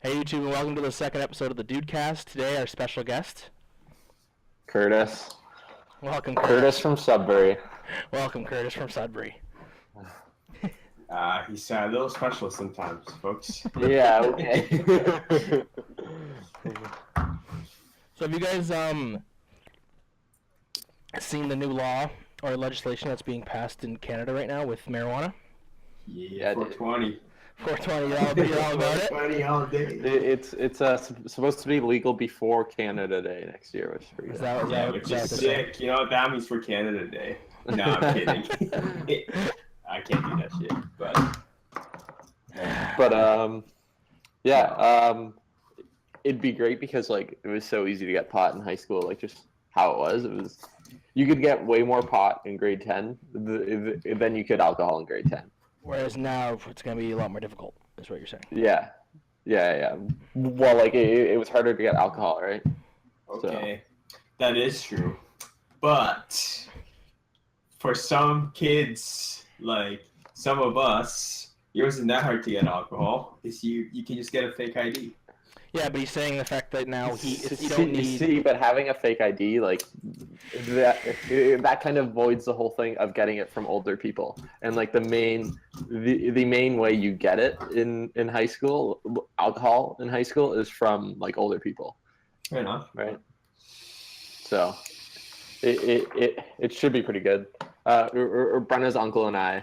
Hey YouTube, and welcome to the second episode of the Dudecast. Today, our special guest. Curtis. Welcome, Curtis from Sudbury. Welcome, Curtis from Sudbury. He's a little special sometimes, folks. Yeah, okay. So have you guys seen the new law or legislation that's being passed in Canada right now with marijuana? Yeah, 420. 420, you're all about it? 420 all day. It's supposed to be legal before Canada Day next year, which is pretty Is good. that, Yeah, which is sick. You know what that means for Canada Day? No, I'm kidding. I can't do that shit, But it'd be great because like it was so easy to get pot in high school, like just how it was you could get way more pot in grade 10 than you could alcohol in grade 10. Whereas now it's going to be a lot more difficult, is what you're saying. Yeah. Well, like it was harder to get alcohol, right? Okay, that is true. But for some kids, like some of us, it wasn't that hard to get alcohol. Because you can just get a fake ID. Yeah, but he's saying the fact that now you don't need... See, but having a fake ID, like, that kind of voids the whole thing of getting it from older people. And, like, the main way you get it in high school, alcohol in high school, is from, like, older people. Fair enough. Right? So, it should be pretty good. Brenna's uncle and I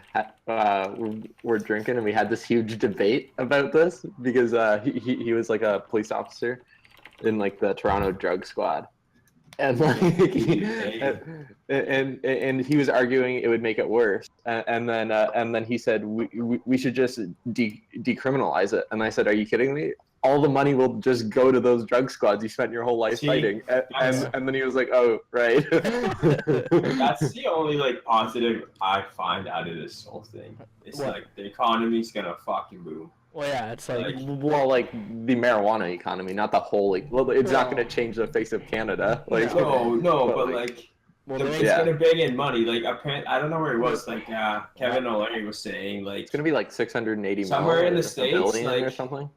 were drinking, and we had this huge debate about this because he was like a police officer in like the Toronto drug squad, and like and he was arguing it would make it worse, and then he said we should just decriminalize it, and I said, are you kidding me? All the money will just go to those drug squads you spent your whole life fighting. And then he was like, oh, right. That's the only, like, positive I find out of this whole thing. It's like, the economy's gonna fucking boom. Well, yeah, it's like... Well, like, the marijuana economy, not the whole, like, well, it's not going to change the face of Canada. Like, No, but like... Well, it's gonna bring in money. Like, apparently, I don't know where it was. Like, Kevin O'Leary was saying, like... It's going to be, like, 680 somewhere in the States, like... or something.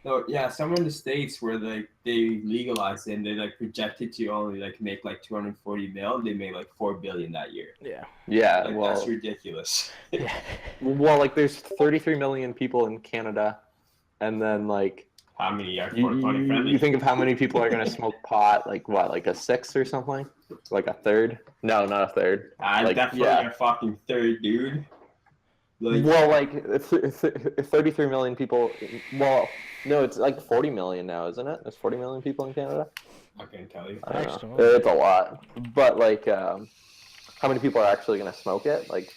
No, yeah, somewhere in the States where like they legalized it and they like projected to only like make like 240 mil, they made like 4 billion that year. Yeah, like, well, that's ridiculous. Well, like there's 33 million people in Canada, and then like how many are 420 friendly? You think of how many people are gonna smoke pot? Like what? Like a sixth or something? Like a third? No, not a third. Like, definitely a fucking third, dude. Like, well, like 33 million people. Well, no, it's like 40 million now, isn't it? There's 40 million people in Canada. I can't tell you. I don't know. It's a lot, but like, how many people are actually gonna smoke it? Like,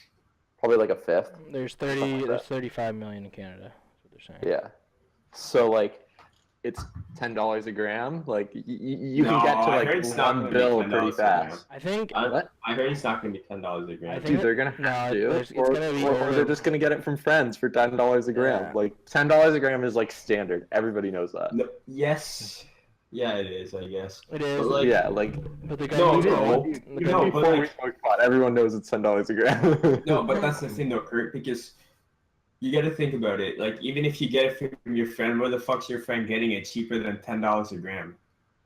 probably like a fifth. There's 35 million in Canada. That's what they're saying. Yeah. So like, it's $10 a gram. Like you can get to like one bill pretty fast. I think. I heard it's not gonna be $10 a gram. Dude, they're gonna have to, or they're just gonna get it from friends for $10 a gram. Yeah. Like $10 a gram is like standard. Everybody knows that. No, yes. Yeah, it is. I guess it is. But, like, yeah, like. But Before we smoke pot, everyone knows it's $10 a gram. No, but that's the thing though, Kurt, because. You got to think about it. Like, even if you get it from your friend, where the fuck's your friend getting it cheaper than $10 a gram?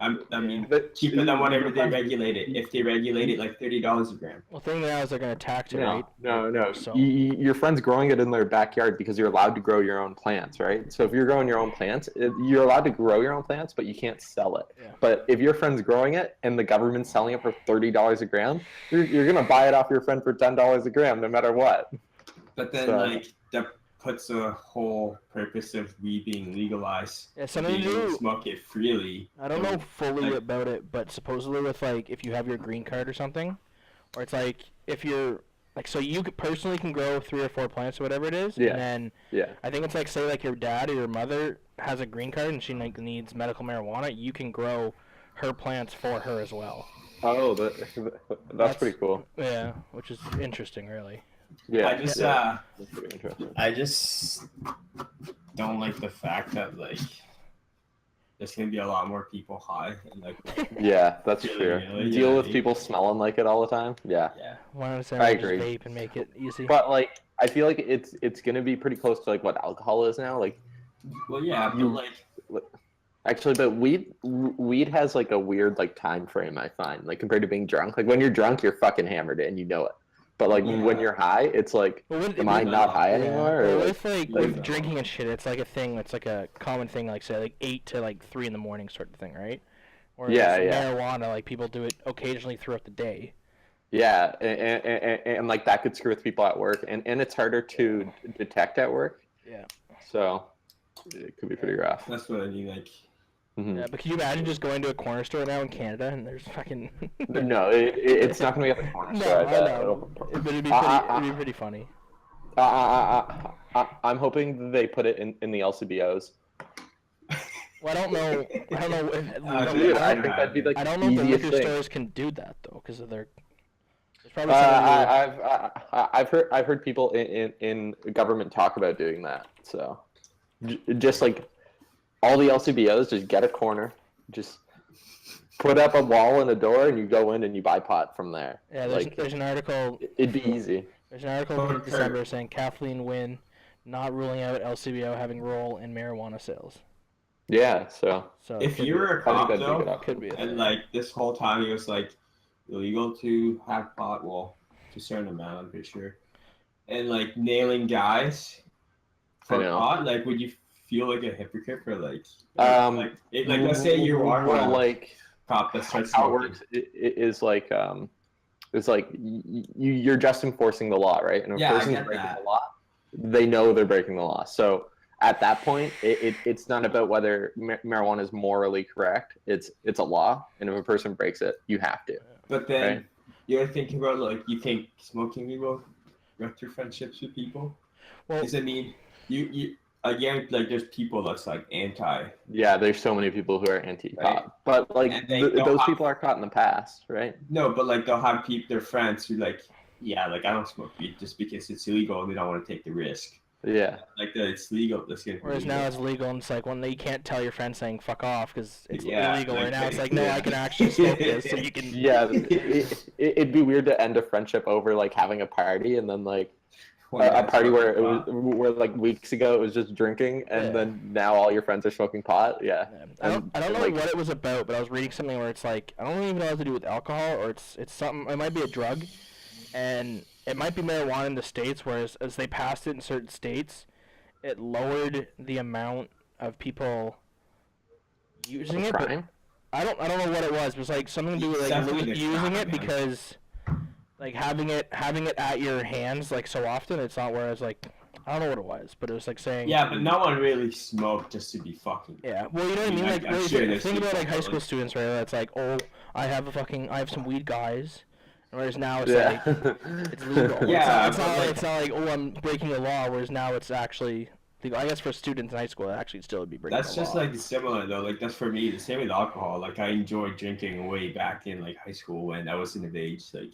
I mean, cheaper than whatever they regulate it. If they regulate it like $30 a gram. Well, the thing now is they're going to tax it, right? No. So. Your friend's growing it in their backyard because you're allowed to grow your own plants, right? So if you're growing your own plants, you're allowed to grow your own plants, but you can't sell it. Yeah. But if your friend's growing it and the government's selling it for $30 a gram, you're going to buy it off your friend for $10 a gram, no matter what. But then, like, that puts a whole purpose of weed being legalized. Yeah, you smoke it freely. I don't know fully about it, but supposedly with like if you have your green card or something, or it's like if you're like so you personally can grow 3 or 4 plants or whatever it is, and then I think it's like say like your dad or your mother has a green card and she like needs medical marijuana, you can grow her plants for her as well. Oh, that's pretty cool. Yeah, which is interesting, really. Yeah, I just don't like the fact that like there's gonna be a lot more people high and like yeah, that's true. Deal with people smelling like it all the time. Yeah. Why don't I agree. Just vape and make it easy? But like, I feel like it's gonna be pretty close to like what alcohol is now. Like, Well, yeah, but like. Actually, but weed has like a weird like time frame, I find, like compared to being drunk. Like when you're drunk, you're fucking hammered and you know it. But like when you're high, it's like, am I not high anymore? Or like, with drinking and shit, it's like a thing. It's like a common thing, like say like 8 to like 3 in the morning sort of thing, right? Whereas marijuana, like people do it occasionally throughout the day. Yeah, and like that could screw with people at work, and it's harder to detect at work. Yeah. So it could be pretty rough. That's what I mean, like. Mm-hmm. Yeah, but can you imagine just going to a corner store now in Canada and there's fucking... No, it's not going to be at the corner store. I know. But it'd be pretty funny. I'm hoping they put it in the LCBOs. Well, I don't know if the liquor stores can do that though, because of their... I've heard people in government talk about doing that. So just like all the LCBOs, just get a corner, just put up a wall and a door, and you go in and you buy pot from there. Yeah, there's an article. It'd be easy. There's an article from December saying Kathleen Wynne not ruling out LCBO having role in marijuana sales. Yeah, so if you were a cop though, and like this whole time it was like illegal to have pot, well, to a certain amount, I'm pretty sure, and like nailing guys for pot, like would you feel like a hypocrite for like let's say you are like cop that starts how it works is like it's like you're just enforcing the law, right? And if a person's breaking the law, they know they're breaking the law. So at that point, it's not about whether marijuana is morally correct. It's a law, and if a person breaks it, you have to. But then you're thinking about like you think smoking will wreck your friendships with people. Well, does it mean you again, like there's people that's like anti. Yeah, there's so many people who are anti-pot, right? But like those people are caught in the past, right? No, but like they'll have their friends who like, yeah, like I don't smoke weed just because it's illegal and they don't want to take the risk. Yeah, like it's legal. Whereas now it's legal, and it's like when you can't tell your friend saying "fuck off" because it's illegal. Right now, it's like no, I can actually smoke this, so you can. Yeah, it'd be weird to end a friendship over like having a party and then like. A party where like weeks ago it was just drinking, and then now all your friends are smoking pot. Yeah. I don't know what it was about, but I was reading something where it's like I don't even know what to do with alcohol, or it's something. It might be a drug, and it might be marijuana in the States. Whereas as they passed it in certain states, it lowered the amount of people using it. But I don't know what it was. It was like something to do with like using it because. Like having it at your hands like so often, it's not. Whereas like I don't know what it was, but it was like saying. Yeah, but no one really smoked just to be fucking. Yeah, well, you know what I mean. Like, think about like high school students, right? It's like, oh, I have some weed guys. Whereas now it's like it's legal. Yeah, it's not like oh, I'm breaking the law. Whereas now it's actually legal. I guess for students in high school, it actually still would be breaking. That's just like similar though. Like that's for me the same with alcohol. Like I enjoyed drinking way back in like high school when I wasn't of age. Like.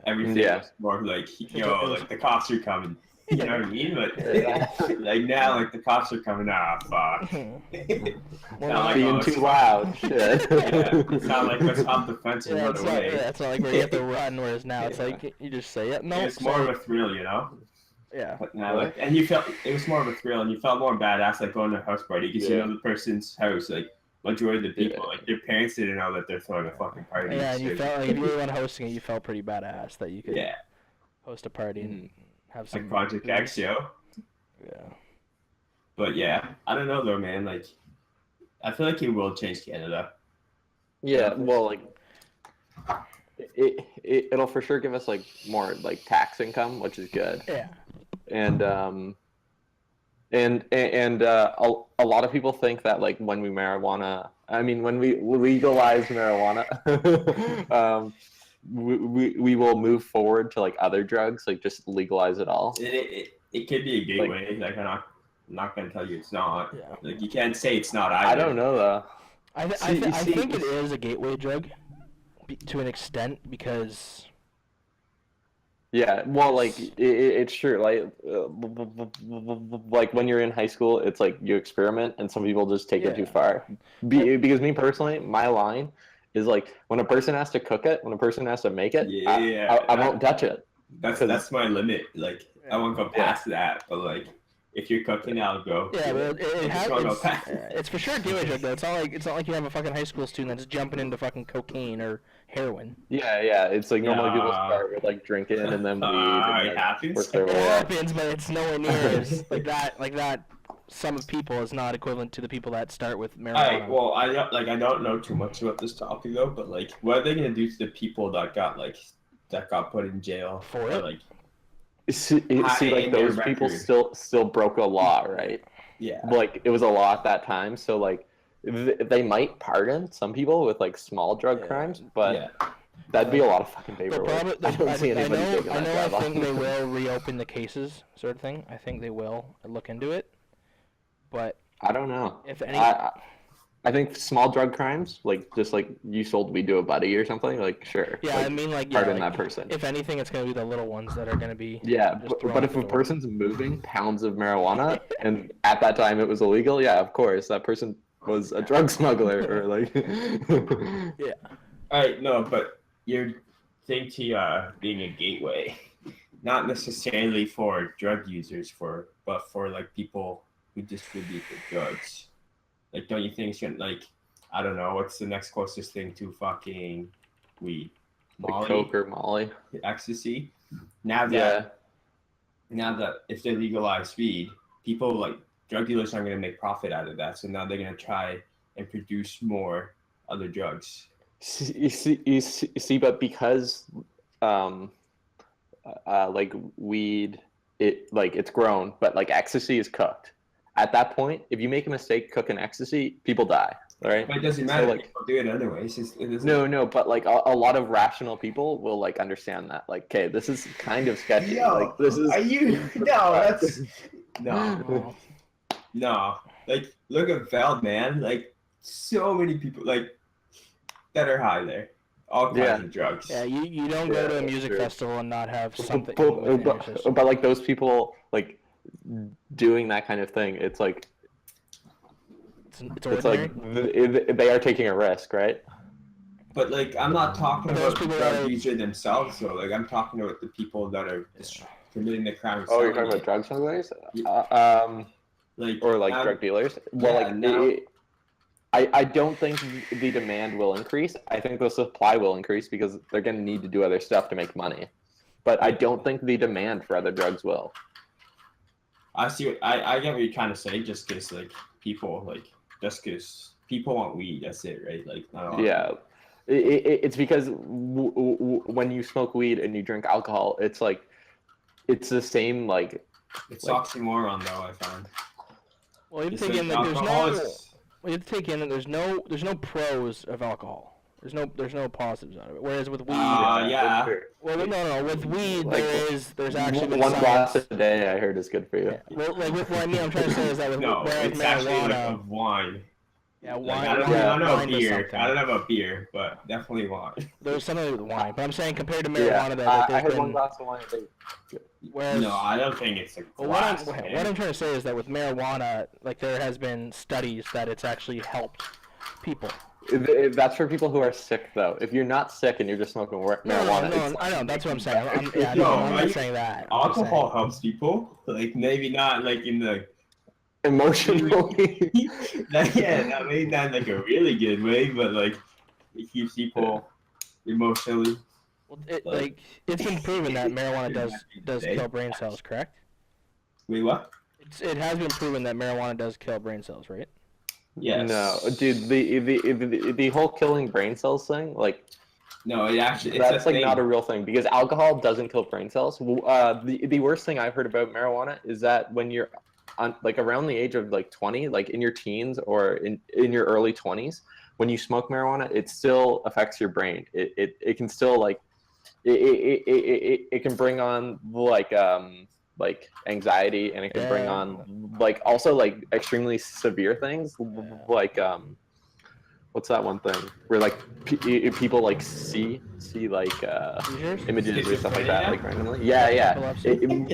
Everything was more like, yo, like the cops are coming. You know what I mean? But like now, like the cops are coming. Fuck. Not being too loud. Shit. It's not like let's hop the fence and run away. It's not like where you have to run. Whereas now it's like you just say it. No, it's more of a thrill, you know. Yeah. But now, like, and you felt it was more of a thrill, and you felt more badass, like going to a house party because you know the person's house, like. Majority of the people, like their parents didn't know that they're throwing a fucking party. Yeah, and you felt like if you were one hosting it, you felt pretty badass that you could host a party and have some like Project X, yo. Yeah. But yeah, I don't know though, man. Like, I feel like it will change Canada. Yeah, well, like it'll for sure give us like more like tax income, which is good. Yeah. And a lot of people think that like when we legalize marijuana, we will move forward to like other drugs, like just legalize it all. It could be a gateway. Like I'm not gonna tell you it's not. Yeah. Like you can't say it's not either. I don't know though. I think it is a gateway drug, to an extent because. Yeah, well, like it's true. Like when you're in high school, it's like you experiment, and some people just take it too far. Because me personally, my line is like when a person has to cook it, when a person has to make it, I won't touch it. That's my limit. Like I won't go past that, but like if you're cooking, I'll go. Yeah, well, it's for sure a gateway drug though. It's not like you have a fucking high school student that's jumping into fucking cocaine or heroin. Yeah. It's like normally people start with like drinking and then weed. And it happens. It happens, but it's nowhere near as like that. Sum of people is not equivalent to the people that start with marijuana. Well, I don't know too much about this topic though, but like, what are they gonna do to the people that got put in jail for it? Like, see, like those people still broke a law, right? Yeah. Like it was a law at that time, so like they might pardon some people with like small drug crimes, but that'd be a lot of fucking paperwork. I think they will reopen the cases, sort of thing. I think they will look into it, but I don't know. If any, I think small drug crimes, like just like you sold weed to a buddy or something, like sure. Yeah, like, I mean pardon that person. If anything, it's gonna be the little ones that are gonna be. Yeah, but if a person's moving pounds of marijuana and at that time it was illegal, yeah, of course that person was a drug smuggler or like. Yeah. All right, no, but you're thinking being a gateway, not necessarily for drug users, but for like people who distribute the drugs. Like, don't you think, like, I don't know, what's the next closest thing to fucking weed? Molly? Like coke or Molly? Ecstasy. Now that if they legalize weed, people like drug dealers aren't going to make profit out of that. So now they're going to try and produce more other drugs. You see, but because like weed, it's grown, but like ecstasy is cooked. At that point, if you make a mistake cooking ecstasy, people die. All right. But it doesn't matter. So, like, people do it anyways. No, but like a lot of rational people will like understand that. Like, okay, this is kind of sketchy. Like, this is. Are you? No, that's no. Like, look at Veld, man. Like, so many people like that are high there. All kinds of drugs. Yeah, you don't go to a music festival and not have something. But like those people like doing that kind of thing, it's like they are taking a risk, right? But like, I'm not talking about the drug user themselves, so like I'm talking about the people that are committing the crime. Oh, you're talking about drug smugglers, or like drug dealers. Well, I don't think the demand will increase. I think the supply will increase because they're going to need to do other stuff to make money. But I don't think the demand for other drugs will. I see. I get what you're trying to say. Just because people want weed. That's it, right? Like, yeah, it's because when you smoke weed and you drink alcohol, it's like it's the same like. It's oxymoron, though. I found. Well, you take in that there's no. We have to take in that there's no pros of alcohol. There's no positives out of it. Whereas with weed, yeah. Well, no. With weed, there's actually one glass a day. I heard is good for you. Yeah. Well, what I mean, I'm trying to say is that with it's actually like wine. Yeah, wine. I don't know beer. I don't know about beer, but definitely wine. There's something with wine, but I'm saying compared to marijuana, I had one glass of wine a day. Whereas, no, I don't think it's a glass. What I'm trying to say is that with marijuana, like there has been studies that it's actually helped people. That's for people who are sick, though. If you're not sick and you're just smoking marijuana, no, I know that's what I'm saying. I'm not saying that. Alcohol helps people, like maybe not like in the emotionally. Maybe not like a really good way, but like it keeps people emotionally. Well, it's been proven that marijuana does kill brain cells, correct? Wait, what? It has been proven that marijuana does kill brain cells, right? Yes. No, dude, the whole killing brain cells thing, like. No, that's like not a real thing because alcohol doesn't kill brain cells. The worst thing I've heard about marijuana is that when you're on like around the age of like 20, like in your teens or in your early 20s, when you smoke marijuana, it still affects your brain. It can still like it can bring on like anxiety, and it can bring on like also like extremely severe things like what's that one thing where like people like see like images or stuff like that like randomly.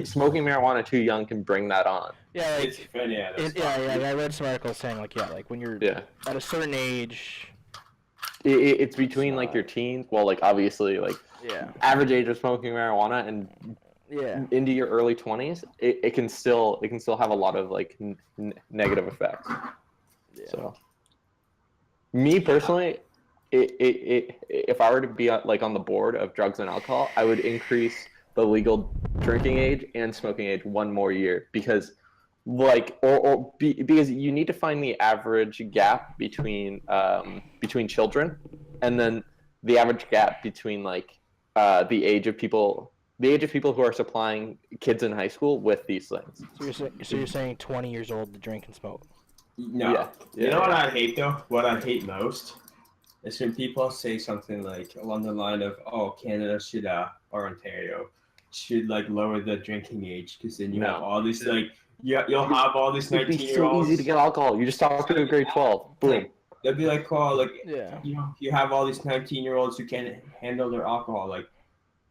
Smoking marijuana too young can bring that on. Yeah, like I read some articles saying like when you're at a certain age. It's between like your teens. Well, like obviously like average age of smoking marijuana and into your early 20s, it can still have a lot of like negative effects. Yeah. So me personally, if I were to be like on the board of drugs and alcohol, I would increase the legal drinking age and smoking age one more year, because because you need to find the average gap between children, and then the average gap between like the age of people who are supplying kids in high school with these things. So you're saying 20 years old to drink and smoke? No. Yeah. You know what I hate though? What I hate most is when people say something like along the line of, "Oh, Canada should or Ontario should like lower the drinking age, because then you have all these like you'll have all these 19-year-olds." It'd be so easy to get alcohol. You just talk to a grade 12. Boom. Like, they'll be like, "Oh, like you have all these 19-year-olds who can't handle their alcohol." Like,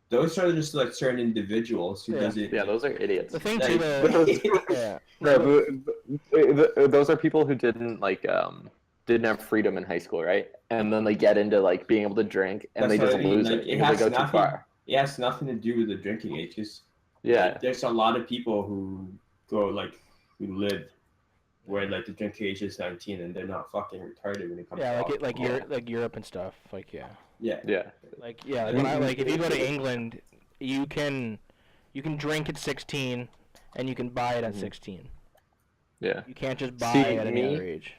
those are just like certain individuals who doesn't. Yeah, those are idiots. The thing too, those are people who didn't have freedom in high school, right? And then they get into like being able to drink, and they just lose it. They go too far. It has nothing to do with the drinking age. Like, there's a lot of people who go who live where like the drinking age is 19, and they're not fucking retarded when it comes to like Europe and stuff. Like yeah. If you go to England, you can drink at 16, and you can buy it at 16. Yeah. You can't just buy it at any other age.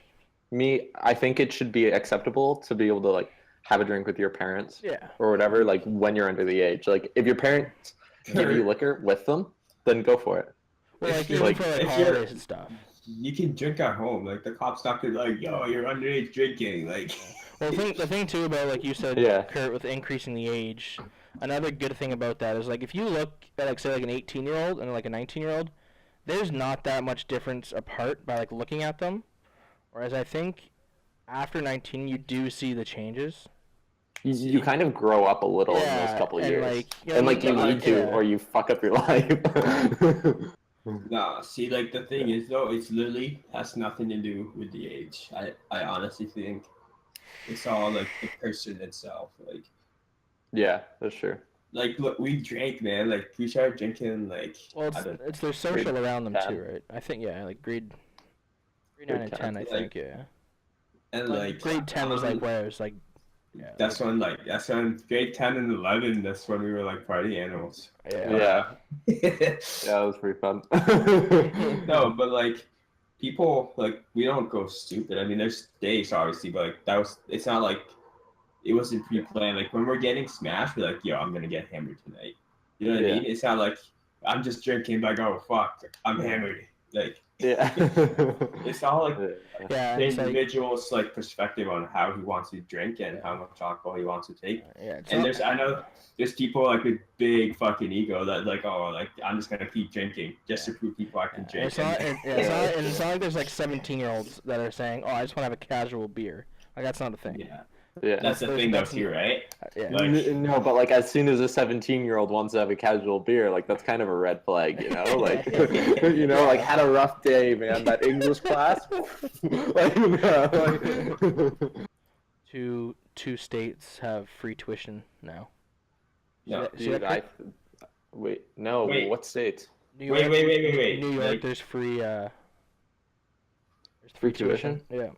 I think it should be acceptable to be able to like have a drink with your parents. Yeah. Or whatever, like when you're under the age. Like if your parents give you liquor with them, then go for it. Well, like for like holidays and stuff. You can drink at home. Like the cops not gonna like, "Yo, you're underage drinking." Like. Well, the thing too about, like you said, Kurt, with increasing the age, another good thing about that is like if you look at like say like an 18-year-old and like a 19-year-old, there's not that much difference apart by like looking at them. Whereas I think after 19 you do see the changes. You kind of grow up a little in those couple of years, you need to, or you fuck up your life. No, see, like the thing is though, it's literally has nothing to do with the age. I honestly think it's all like the person itself. Like, yeah, that's true. Like, look, we drank, man. Like, we started drinking. Like, well, it's their social around them 10. Too, right? I think like grade 9 and 10. I think and like grade 10 was like where it was like. Yeah, that's when grade 10 and 11. That's when we were like party animals. Yeah, that was pretty fun. No, but like people, like we don't go stupid. I mean, there's days obviously, but like it's not like it wasn't pre-planned. Like when we're getting smashed, we're like, "Yo, I'm gonna get hammered tonight." You know what I mean? It's not like I'm just drinking like, "Oh fuck, I'm hammered." Like. It's all like the individual's like perspective on how he wants to drink and how much alcohol he wants to take. And I know there's people like with big fucking ego that like, "Oh, like I'm just gonna keep drinking just to prove people I can drink." It's not like there's like 17-year-olds that are saying, "Oh, I just want to have a casual beer." Like that's not a thing. Yeah, that's the thing though too, right? No, but like as soon as a 17-year-old wants to have a casual beer, like that's kind of a red flag, you know? Like, like had a rough day, man. That English class. Two states have free tuition now. No, dude, Wait. What states? New York, wait. New York, there's free. There's free tuition. Yeah.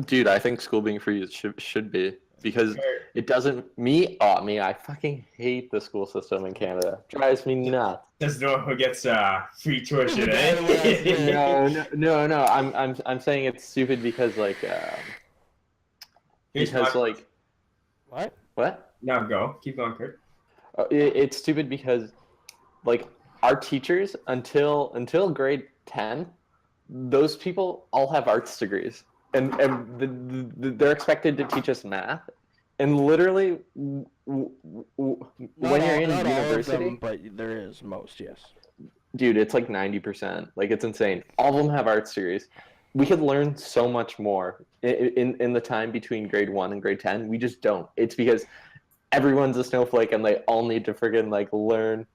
Dude, I think school being free should be, because it doesn't I fucking hate the school system in Canada. It drives me nuts. There's no one who gets free tuition, eh? No. I'm saying it's stupid because like what? No, go. Keep going, Kurt. It's stupid because like our teachers until grade 10, those people all have arts degrees. And they're expected to teach us math, and literally, when you're in university, but there is most, yes. Dude, it's like 90%. Like it's insane. All of them have arts degrees. We could learn so much more in the time between grade 1 and grade 10. We just don't. It's because everyone's a snowflake, and they all need to friggin' like learn.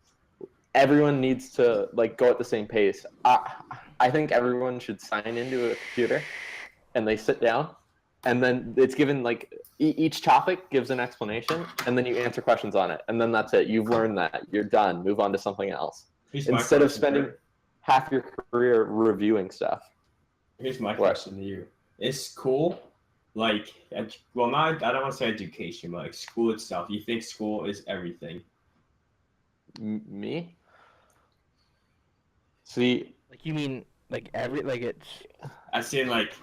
Everyone needs to like go at the same pace. I think everyone should sign into a computer. And they sit down and then it's given like each topic gives an explanation, and then you answer questions on it, and then that's it. You've learned that. You're done. Move on to something else. Instead of spending half your career reviewing stuff. Here's my question to you. Is school, like, well, not, I don't want to say education, but like school itself, you think school is everything? Me? See, like you mean like it's. I say like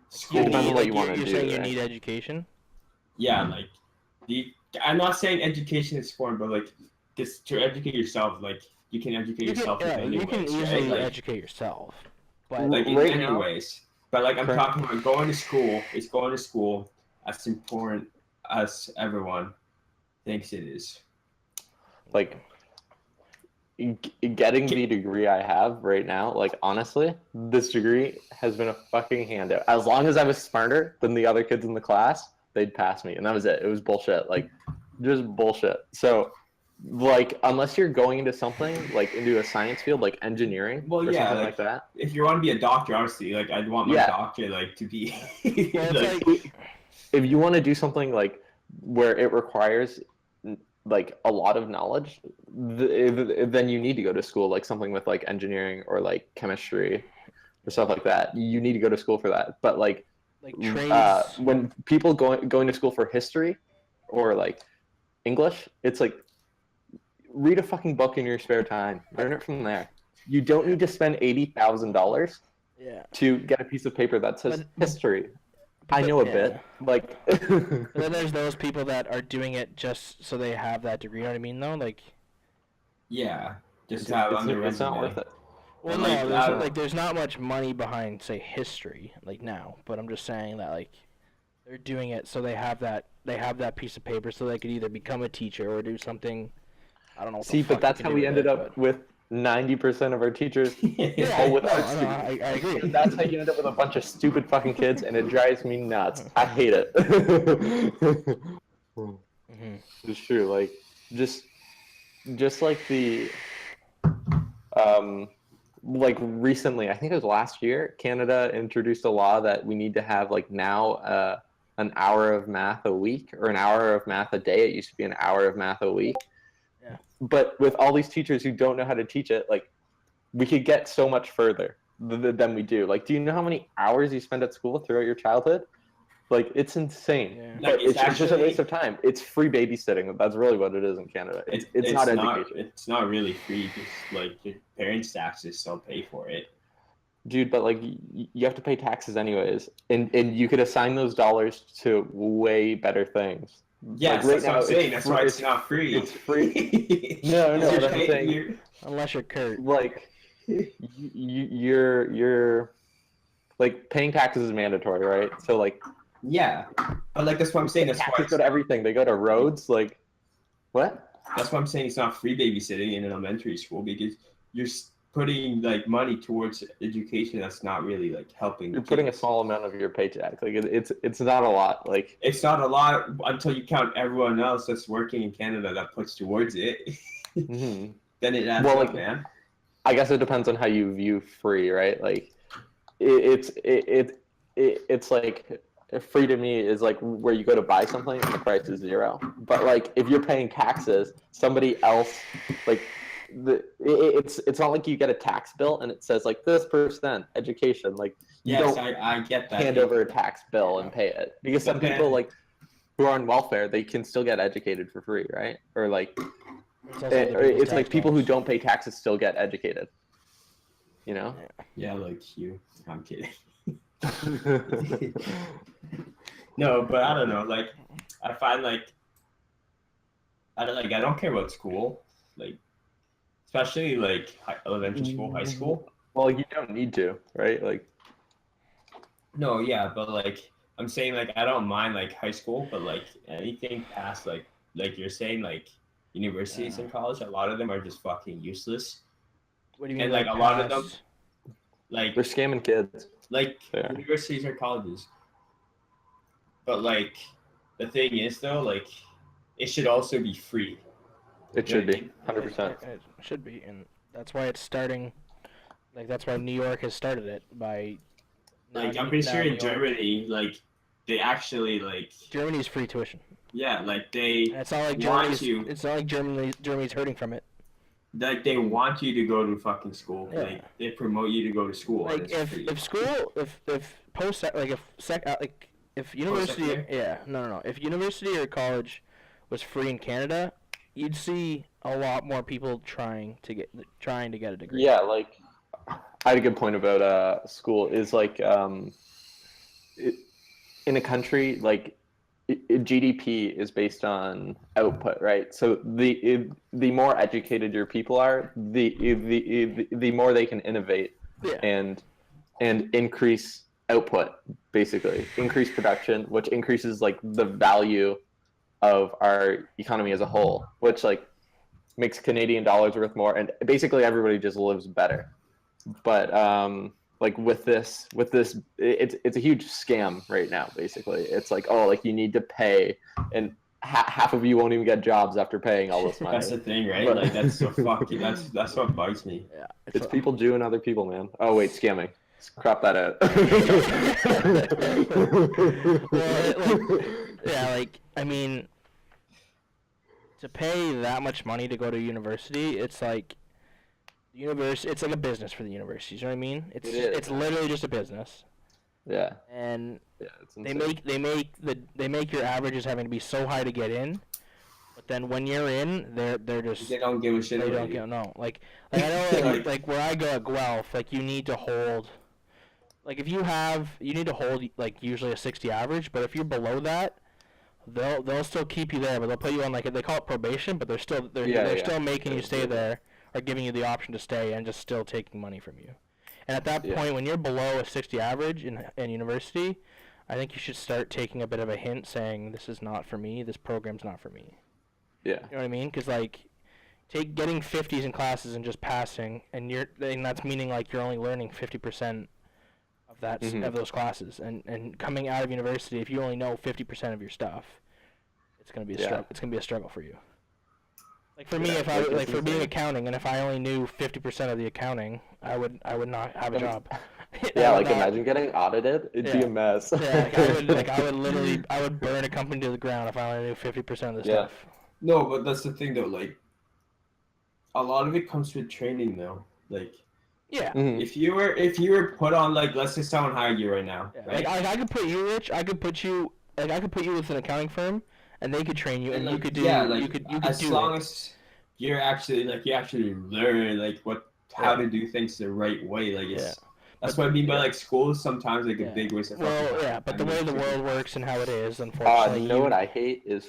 school. Depends on what you want to do. You're saying you need education? Yeah, like I'm not saying education is important, but like just to educate yourself, like you can educate yourself. You can easily educate yourself, but like in many ways. But like I'm talking about going to school. Is going to school as important as everyone thinks it is? Like getting the degree I have right now, like honestly, this degree has been a fucking handout. As long as I was smarter than the other kids in the class, they'd pass me, and that was it. It was bullshit, like just bullshit. So, like, unless you're going into something like into a science field, like engineering, or something like that. If you want to be a doctor, honestly, like I'd want my doctor like to be. Like, if you want to do something like where it requires like a lot of knowledge, then you need to go to school, like something with like engineering or like chemistry or stuff like that. You need to go to school for that. But like trades, when people going to school for history or like English, it's like read a fucking book in your spare time. Learn it from there. You don't need to spend $80,000 to get a piece of paper that says history. I know a bit. Like, but then there's those people that are doing it just so they have that degree. You know what I mean, though? Like, just to have on their resume. It's not worth it. Well, no, there's not much money behind, say, history, like now. But I'm just saying that, like, they're doing it so they have that piece of paper, so they could either become a teacher or do something. I don't know. See, but that's how we ended up with 90% of our teachers with arts. I agree. And that's how you end up with a bunch of stupid fucking kids, and it drives me nuts. I hate it. It's true. Like, just like the, like recently, I think it was last year, Canada introduced a law that we need to have like now an hour of math a week or an hour of math a day. It used to be an hour of math a week. Yeah. But with all these teachers who don't know how to teach it, like, we could get so much further than we do. Like, do you know how many hours you spend at school throughout your childhood? Like, it's insane. Yeah. But it's just a waste of time. It's free babysitting. That's really what it is in Canada. It's not education. It's not really free. Just like your parents' taxes still pay for it. Dude, but like you have to pay taxes anyways, and you could assign those dollars to way better things. Yes, like that's what I'm saying. That's why it's not free. It's free. No, that's what I'm saying. Unless you're Kurt. Like, you're like paying taxes is mandatory, right? So like. Yeah, but like that's what I'm saying. That's taxes go to everything. They go to roads. Like, what? That's why I'm saying it's not free babysitting in an elementary school, because you're putting like money towards education that's not really like helping. You're putting a small amount of your paycheck. Like it's not a lot. Like it's not a lot until you count everyone else that's working in Canada that puts towards it. Mm-hmm. Then it adds up, man. I guess it depends on how you view free, right? Like it's like free to me is like where you go to buy something and the price is zero. But like if you're paying taxes, somebody else like. It's not like you get a tax bill and it says like this percent education, like I get that. Hand over a tax bill and pay it, because some people like who are on welfare, they can still get educated for free, right? Or like it's like people who don't pay taxes still get educated, you know? Yeah, like you. I'm kidding. No, but I don't know, like I find like I don't care about school, like especially like elementary school, high school. Well, you don't need to, right? Like, no, yeah, but like I'm saying, like I don't mind like high school, but like anything past like you're saying, like universities and college, a lot of them are just fucking useless. What do you mean? And like a lot of them, like they're scamming kids. Like universities or colleges. But like the thing is though, like it should also be free. It should be 100%. It should be, and that's why it's starting. Like that's why New York has started it by. Like I'm pretty sure in Germany, like they actually like. Germany's free tuition. Yeah, like they. And it's not like Germany's hurting from it. Like they want you to go to fucking school. Yeah. Like they promote you to go to school. Like if university, if university or college was free in Canada, you'd see a lot more people trying to get a degree. Yeah, like I had a good point about school is like in a country like GDP is based on output, right? So the more educated your people are, the more they can innovate and increase output, basically increase production, which increases like the value of our economy as a whole, which like makes Canadian dollars worth more, and basically everybody just lives better. But like with this, it's a huge scam right now. Basically, it's like, oh, like you need to pay, and half of you won't even get jobs after paying all this money. That's the thing, right? But, like that's so fucking. That's what bugs me. Yeah, it's people Jewing other people, man. Oh wait, scamming. Crop that out. I mean, to pay that much money to go to university, it's like. It's like a business for the universities. You know what I mean? It's literally just a business. Yeah. And it's they make your averages having to be so high to get in, but then when you're in, they're just they don't give a shit. They don't give like I know like where I go at Guelph, like you need to hold, like if you need to hold like usually a 60 average, but if you're below that, they'll still keep you there, but they'll put you on like they call it probation, but they're still making you stay there. Are giving you the option to stay and just still taking money from you. And at that point, when you're below a 60 average in university, I think you should start taking a bit of a hint saying, this is not for me, this program's not for me. Yeah. You know what I mean? Because, like, getting 50s in classes and just passing, and that's meaning, like, you're only learning 50% of that of those classes. And coming out of university, if you only know 50% of your stuff, it's going to be a struggle. It's going to be a struggle for you. Like for me, if I like for being accounting, and if I only knew 50% of the accounting, I would not have a job. Imagine getting audited; it'd be a mess. Yeah, I would burn a company to the ground if I only knew 50% of the stuff. No, but that's the thing though. Like, a lot of it comes with training though. Like, if you were put on like, let's say someone hired you right now. Yeah. Right? Like I could put you, Rich. I could put you with an accounting firm. And they could train you, and you could do. You could as do long it. as you're actually you actually learn how to do things the right way. Like that's what I mean by like school is sometimes like a big waste of. But the way the world works and how it is, unfortunately. You know what I hate is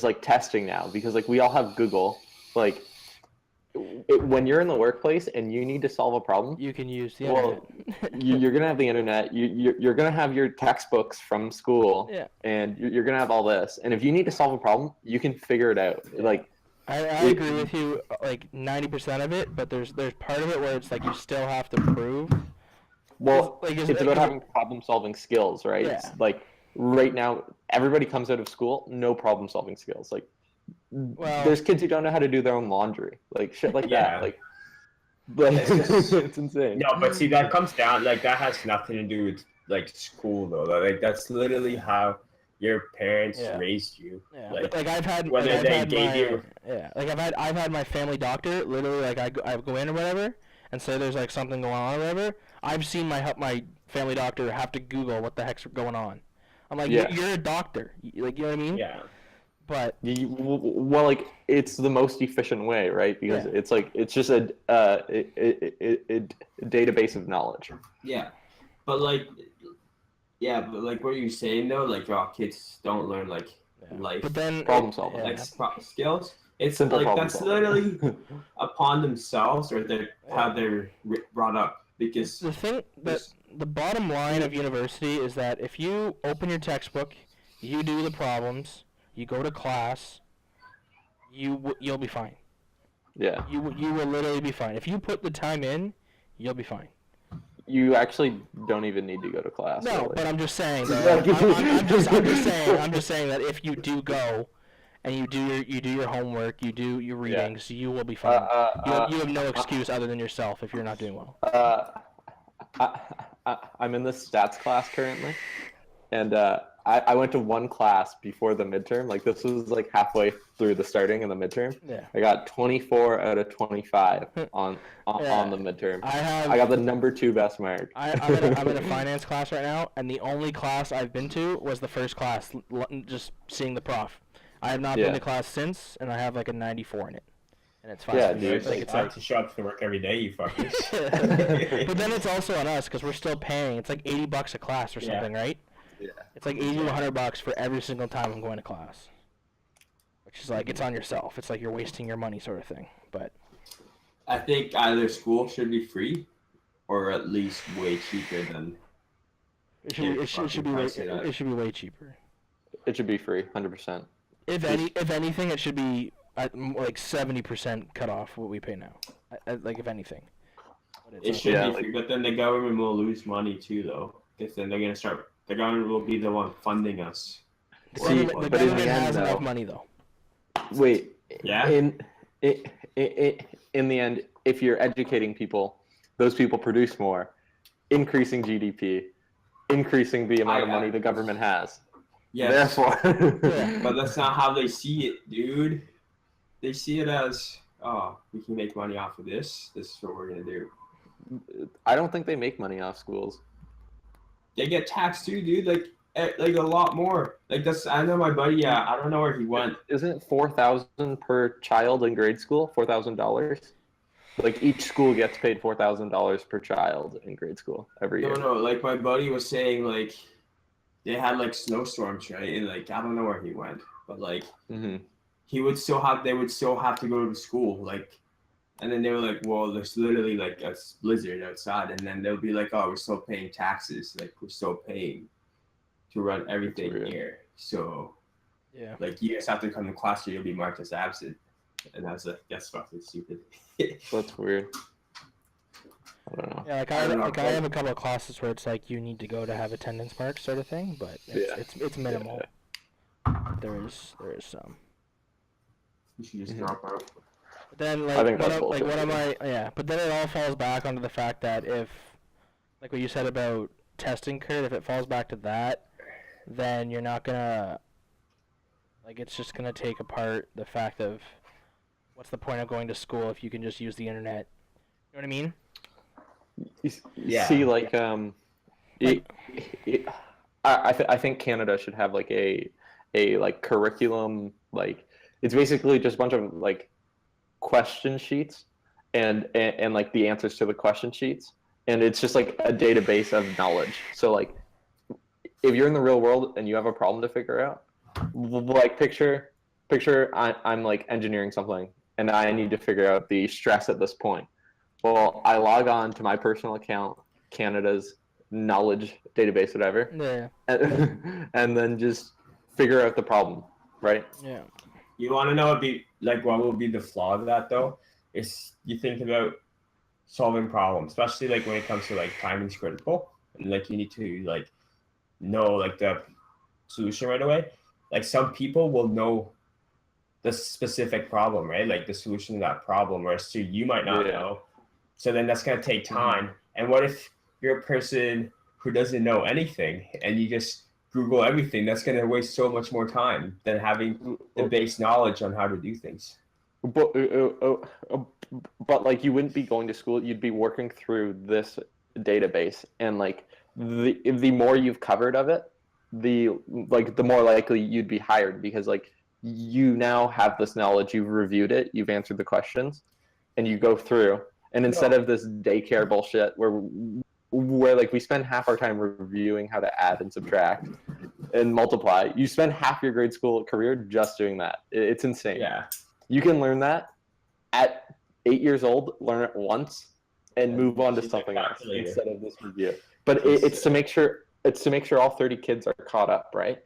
like testing now, because like we all have Google, like. When you're in the workplace and you need to solve a problem, you can use the internet. You're gonna have the internet. You're gonna have your textbooks from school, and you're gonna have all this. And if you need to solve a problem, you can figure it out. Like, I agree with you, like 90% of it. But there's part of it where it's like you still have to prove. Well, it's about having problem-solving skills, right? Yeah. It's like right now, everybody comes out of school, no problem-solving skills. Like. Well, there's kids who don't know how to do their own laundry, like shit like that. Like it's insane. No, but see, that comes down like that has nothing to do with like school though. Like that's literally how your parents raised you. Yeah. Like I've had I've had my family doctor. Literally, like I go in or whatever, and say there's like something going on or whatever. I've seen my family doctor have to Google what the heck's going on. I'm like, you're a doctor. Like, you know what I mean? Yeah. But well, like it's the most efficient way, right? Because it's like it's just a database of knowledge. Yeah, but like what are you saying though? Like, kids don't learn like life, but then problem solving, skills. It's simple like problem that's solving. literally upon themselves or how they're brought up. Because the thing the bottom line of university is that if you open your textbook, you do the problems. You go to class, you'll be fine. Yeah. You will literally be fine. If you put the time in, you'll be fine. You actually don't even need to go to class. No, really. But I'm just saying that. I'm just saying that if you do go, and you do your homework, you do your readings, you will be fine. You have no excuse other than yourself if you're not doing well. I'm in this stats class currently, and I went to one class before the midterm. Like this was like halfway through the starting and the midterm. Yeah. I got 24 out of 25 on the midterm. I got the number 2 best mark. I'm in a finance class right now, and the only class I've been to was the first class, just seeing the prof. I have not been to class since, and I have like a 94 in it. And it's fine. Yeah, dude. Like, it's like to show up to work every day, you fuckers. But then it's also on us because we're still paying. It's like $80 a class or something, right? Yeah. It's like $80 to $100 for every single time I'm going to class. Which is like, it's on yourself. It's like you're wasting your money sort of thing. But I think either school should be free, or at least way cheaper than. it should be way cheaper. It should be free, 100%. If anything, it should be like 70% cut off what we pay now. Like if anything. It should be free, but then the government will lose money too, though. Because then they're gonna start. The government will be the one funding us. The government has enough money, though. Wait. Yeah. In the end, if you're educating people, those people produce more, increasing GDP, increasing the amount of money the government has. Yeah. Therefore. But that's not how they see it, dude. They see it as, oh, we can make money off of this. This is what we're gonna do. I don't think they make money off schools. They get taxed too, dude. Like a lot more. Like that's. I know my buddy. Yeah, I don't know where he went. Isn't it $4,000 per child in grade school? $4,000. Like each school gets paid $4,000 per child in grade school every year. No. Like my buddy was saying, like they had like snowstorms, right? And like I don't know where he went, but like he would still have. They would still have to go to school, like. And then they were like, well, there's literally like a blizzard outside. And then they'll be like, oh, we're still paying taxes. Like, we're still paying to run everything here. So, yeah, like, you guys have to come to class or you'll be marked as absent. And that's fucking stupid. That's weird. I don't know. Yeah, I have a couple of classes where it's like you need to go to have attendance marks sort of thing, but it's minimal. Yeah. There is some. You should just drop out. But then, but then it all falls back onto the fact that if, like what you said about testing, Kurt, if it falls back to that, then you're not gonna, like, it's just gonna take apart the fact of what's the point of going to school if you can just use the internet. You know what I mean? Yeah. See, like, I think Canada should have like a like curriculum, like it's basically just a bunch of like question sheets and like the answers to the question sheets, and it's just like a database of knowledge. So like if you're in the real world and you have a problem to figure out, like picture I'm like engineering something and I need to figure out the stress at this point. Well, I log on to my personal account, Canada's knowledge database, whatever, and then just figure out the problem, right? Yeah. You want to know what will be the flaw of that though? Is you think about solving problems, especially like when it comes to like timing's critical, and like you need to like know like the solution right away. Like some people will know the specific problem, right? Like the solution to that problem, whereas you might not know. So then that's gonna take time. And what if you're a person who doesn't know anything and you just Google everything? That's going to waste so much more time than having the base knowledge on how to do things. But like you wouldn't be going to school, you'd be working through this database, and like the more you've covered of it, the more likely you'd be hired, because like you now have this knowledge, you've reviewed it, you've answered the questions, and you go through. And instead of this daycare bullshit where like we spend half our time reviewing how to add and subtract and multiply, you spend half your grade school career just doing that. It's insane. Yeah. You can learn that at 8 years old, learn it once, and move on to something else instead of this review. But it's to make sure all 30 kids are caught up, right?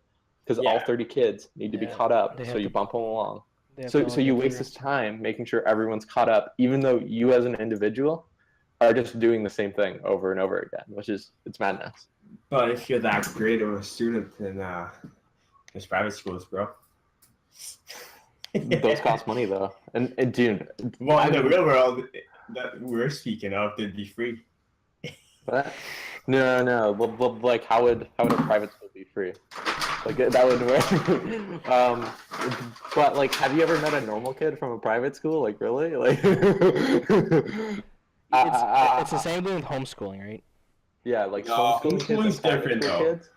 Because all 30 kids need to be caught up, so you bump them along. So you waste this time making sure everyone's caught up, even though you as an individual are just doing the same thing over and over again, it's madness. But if you're that great of a student in there's private schools, bro. Those cost money though, and dude. Well, in the real world that we're speaking of, they'd be free. But No. Well, like, how would a private school be free? Like, that would work. But like, have you ever met a normal kid from a private school? Like, really? Like, it's the same thing with homeschooling, right? Yeah, like no, homeschooling homeschooling's different though. Kids?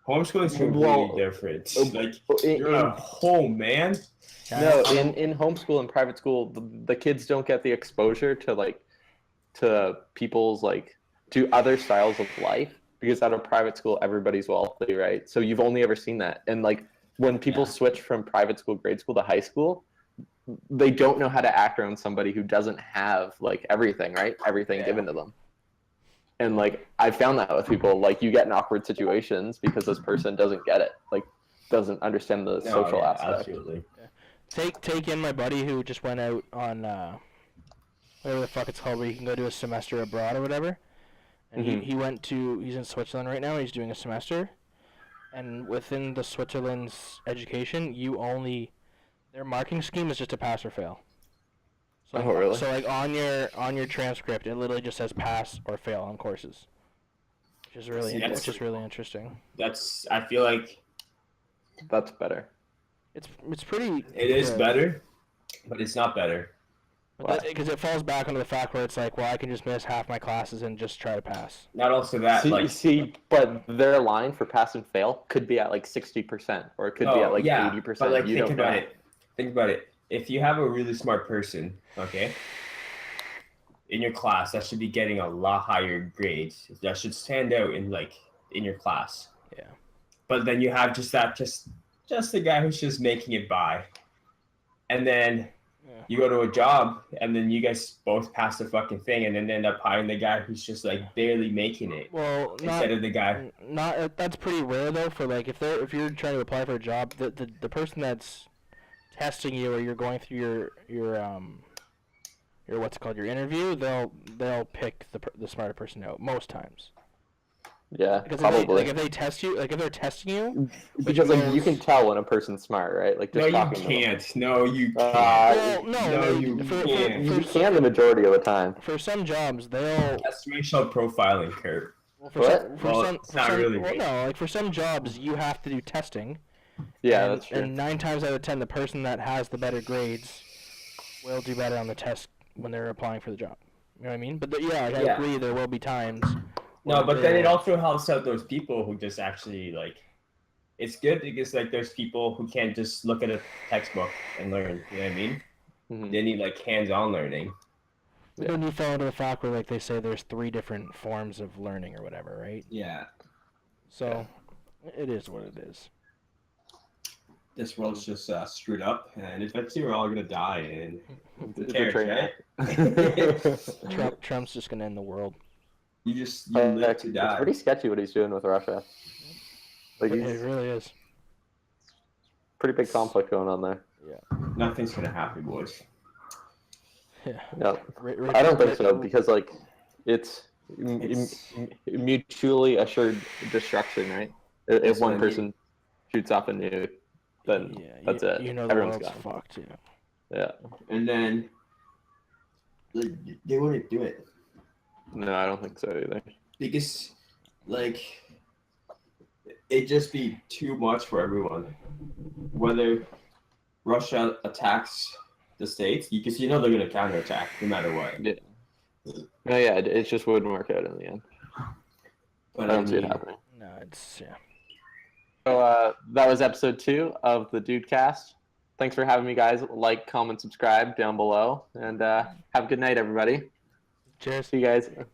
Homeschooling's completely different. Like, you're at home, man. No, in homeschool and private school, the kids don't get the exposure to people's to other styles of life, because at a private school everybody's wealthy, right? So you've only ever seen that. And like when people switch from private school, grade school to high school, they don't know how to act around somebody who doesn't have like everything, right? Everything given to them. And like I found that with people, like you get in awkward situations because this person doesn't get it, like doesn't understand the social aspect. Absolutely. Take in my buddy who just went out on whatever the fuck it's called, where you can go do a semester abroad or whatever. And he's in Switzerland right now. He's doing a semester, and within the Switzerland's education, their marking scheme is just a pass or fail. So really? So like on your transcript, it literally just says pass or fail on courses, which is really interesting. I feel like that's better. It's pretty. It is better, but it's not better. Because it falls back onto the fact where it's like, well, I can just miss half my classes and just try to pass. Not also that, but their line for pass and fail could be at like 60%, or it could be at like 80%. But like, think about it. If you have a really smart person, okay, in your class, that should be getting a lot higher grades. That should stand out in your class. Yeah. But then you have just the guy who's just making it by, and then. You go to a job, and then you guys both pass the fucking thing, and then end up hiring the guy who's just like barely making it. Well, instead of the guy. That's pretty rare though. For like, if you're trying to apply for a job, the person that's testing you, or you're going through your what's it called, your interview, they'll pick the smarter person out most times. Yeah, because probably. If they're testing you, because like you can tell when a person's smart, right? Like just talking to them. No, you can't. You can the majority of the time. For some jobs, that's racial profiling, Kurt. For some jobs, you have to do testing. Yeah, that's true. And 9 times out of 10, the person that has the better grades will do better on the test when they're applying for the job. You know what I mean? But I agree, there will be times. No, but then it also helps out those people who just actually it's good because there's people who can't just look at a textbook and learn. You know what I mean? Mm-hmm. They need hands-on learning. Then you fall into the fact where they say there's 3 different forms of learning or whatever, right? Yeah. So it is what it is. This world's just screwed up, and eventually we're all gonna die. And Trump's just gonna end the world. You live to die. It's pretty sketchy what he's doing with Russia. It really is. Pretty big conflict going on there. Yeah. Nothing's gonna happen, boys. Yeah. I don't think so, because it's mutually assured destruction, right? If one person shoots off a nuke, then that's it. Everyone's gone. Fucked. Yeah. And then they wouldn't do it. No, I don't think so either. Because, it'd just be too much for everyone. Whether Russia attacks the States, because they're going to counterattack no matter what. Yeah. No, yeah, it just wouldn't work out in the end. But I don't see it happening. No, yeah. So that was episode 2 of the Dudecast. Thanks for having me, guys. Like, comment, subscribe down below, and have a good night, everybody. Cheers. See you guys. All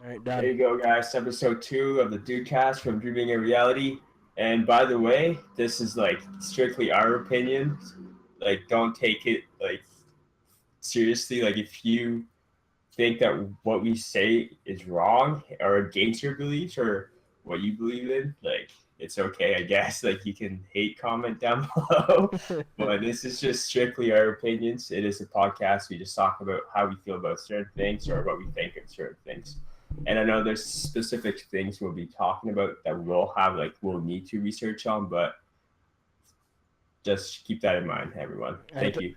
right, done. There you go, guys. Episode 2 of the Dudecast from Dreaming in Reality. And by the way, this is strictly our opinion. Don't take it seriously. If you think that what we say is wrong or against your beliefs or what you believe in, it's okay, I guess. You can hate comment down below. But this is just strictly our opinions. It is a podcast. We just talk about how we feel about certain things or what we think of certain things. And I know there's specific things we'll be talking about that we'll need to research on, but just keep that in mind, everyone. Thank you.